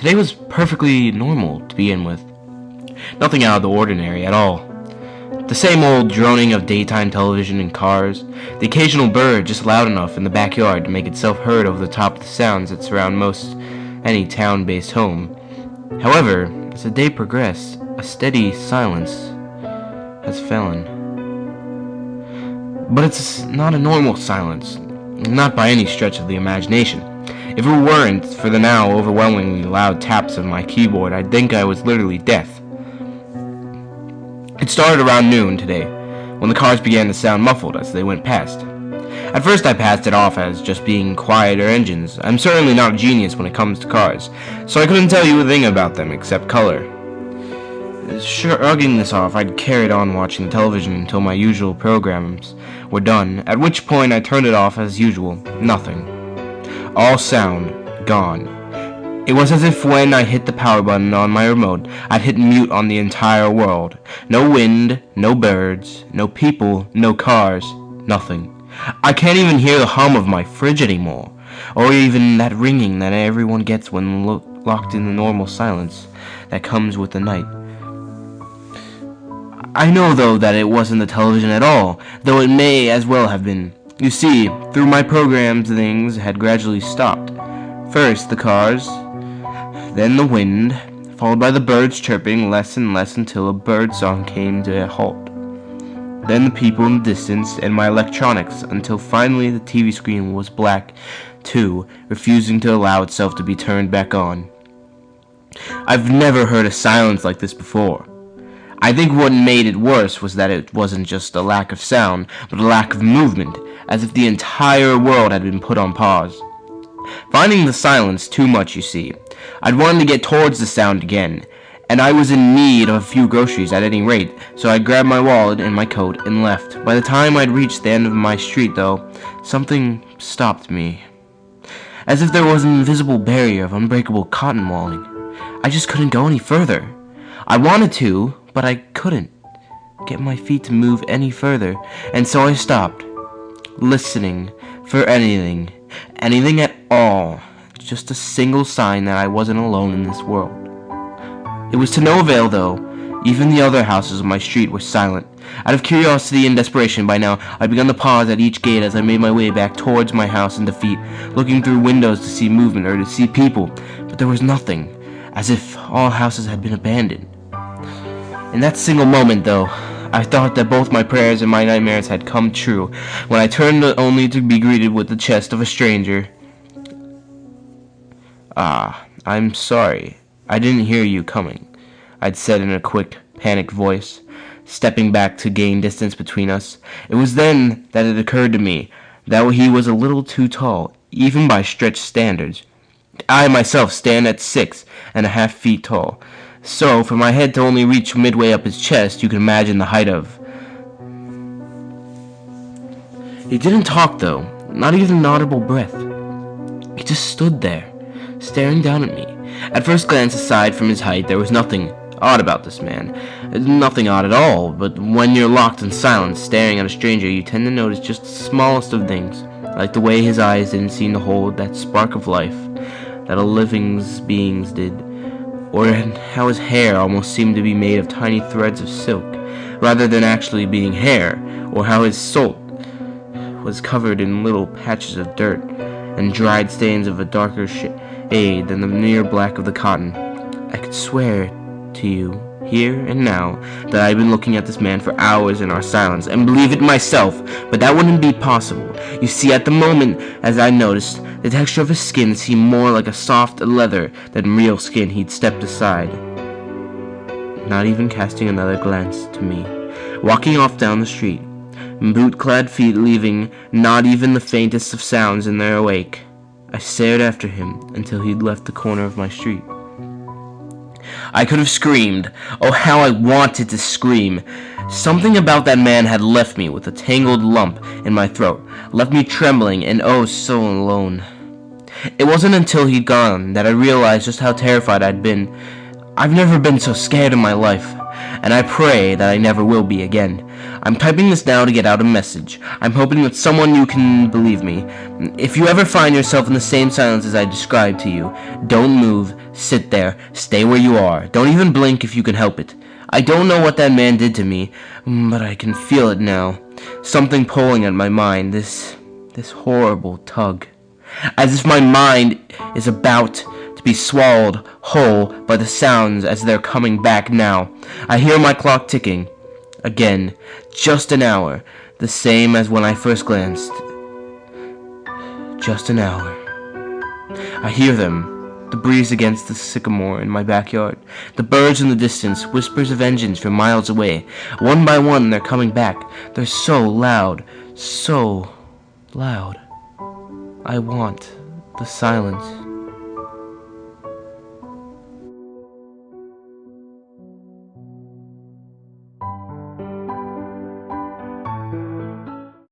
Today was perfectly normal to begin with. Nothing out of the ordinary at all. The same old droning of daytime television and cars, the occasional bird just loud enough in the backyard to make itself heard over the top of the sounds that surround most any town-based home. However, as the day progressed, a steady silence has fallen. But it's not a normal silence, not by any stretch of the imagination. If it weren't for the now overwhelmingly loud taps of my keyboard, I'd think I was literally deaf. It started around noon today, when the cars began to sound muffled as they went past. At first I passed it off as just being quieter engines. I'm certainly not a genius when it comes to cars, so I couldn't tell you a thing about them except color. Shrugging this off, I'd carried on watching the television until my usual programs were done, at which point I turned it off as usual. Nothing. All sound gone. It was as if when I hit the power button on my remote, I'd hit mute on the entire world. No wind, no birds, no people, no cars, nothing. I can't even hear the hum of my fridge anymore, or even that ringing that everyone gets when locked in the normal silence that comes with the night. I know, though, that it wasn't the television at all, though it may as well have been. You see, through my programs, things had gradually stopped. First the cars, then the wind, followed by the birds chirping less and less until a bird song came to a halt. Then the people in the distance and my electronics, until finally the TV screen was black, too, refusing to allow itself to be turned back on. I've never heard a silence like this before. I think what made it worse was that it wasn't just a lack of sound, but a lack of movement, as if the entire world had been put on pause. Finding the silence too much, you see, I'd wanted to get towards the sound again, and I was in need of a few groceries at any rate, so I grabbed my wallet and my coat and left. By the time I'd reached the end of my street, though, something stopped me. As if there was an invisible barrier of unbreakable cotton walling. I just couldn't go any further. I wanted to, but I couldn't get my feet to move any further, and so I stopped, listening for anything at all, just a single sign that I wasn't alone in this world. It was to no avail, though. Even the other houses on my street were silent. Out of curiosity and desperation by now, I'd begun to pause at each gate as I made my way back towards my house in defeat, looking through windows to see movement or to see people, but there was nothing, as if all houses had been abandoned. In that single moment, though, I thought that both my prayers and my nightmares had come true, when I turned only to be greeted with the chest of a stranger. "Ah, I'm sorry. I didn't hear you coming," I'd said in a quick, panicked voice, stepping back to gain distance between us. It was then that it occurred to me that he was a little too tall, even by stretched standards. I myself stand at 6.5 feet tall. So, for my head to only reach midway up his chest, you can imagine the height of... He didn't talk, though, not even an audible breath. He just stood there, staring down at me. At first glance, aside from his height, there was nothing odd about this man. Nothing odd at all, but when you're locked in silence, staring at a stranger, you tend to notice just the smallest of things, like the way his eyes didn't seem to hold that spark of life that a living being's did, or how his hair almost seemed to be made of tiny threads of silk, rather than actually being hair, or how his soul was covered in little patches of dirt, and dried stains of a darker shade than the near black of the cotton. I could swear to you, here and now, that I'd been looking at this man for hours in our silence, and believe it myself, but that wouldn't be possible. You see, at the moment, as I noticed, the texture of his skin seemed more like a soft leather than real skin. He'd stepped aside, not even casting another glance to me, walking off down the street, boot-clad feet leaving not even the faintest of sounds in their wake. I stared after him until he'd left the corner of my street. I could have screamed. Oh, how I wanted to scream. Something about that man had left me with a tangled lump in my throat, left me trembling and oh so alone. It wasn't until he'd gone that I realized just how terrified I'd been. I've never been so scared in my life. and I pray that I never will be again. I'm typing this now to get out a message. I'm hoping that someone you can believe me. If you ever find yourself in the same silence as I described to you, don't move, sit there, stay where you are. Don't even blink if you can help it. I don't know what that man did to me, but I can feel it now. Something pulling at my mind, this horrible tug. As if my mind is about to be swallowed whole by the sounds as they're coming back now. I hear my clock ticking. Again, just an hour, the same as when I first glanced. Just an hour. I hear them, the breeze against the sycamore in my backyard, the birds in the distance, whispers of engines from miles away. One by one, they're coming back. They're so loud, so loud. I want the silence.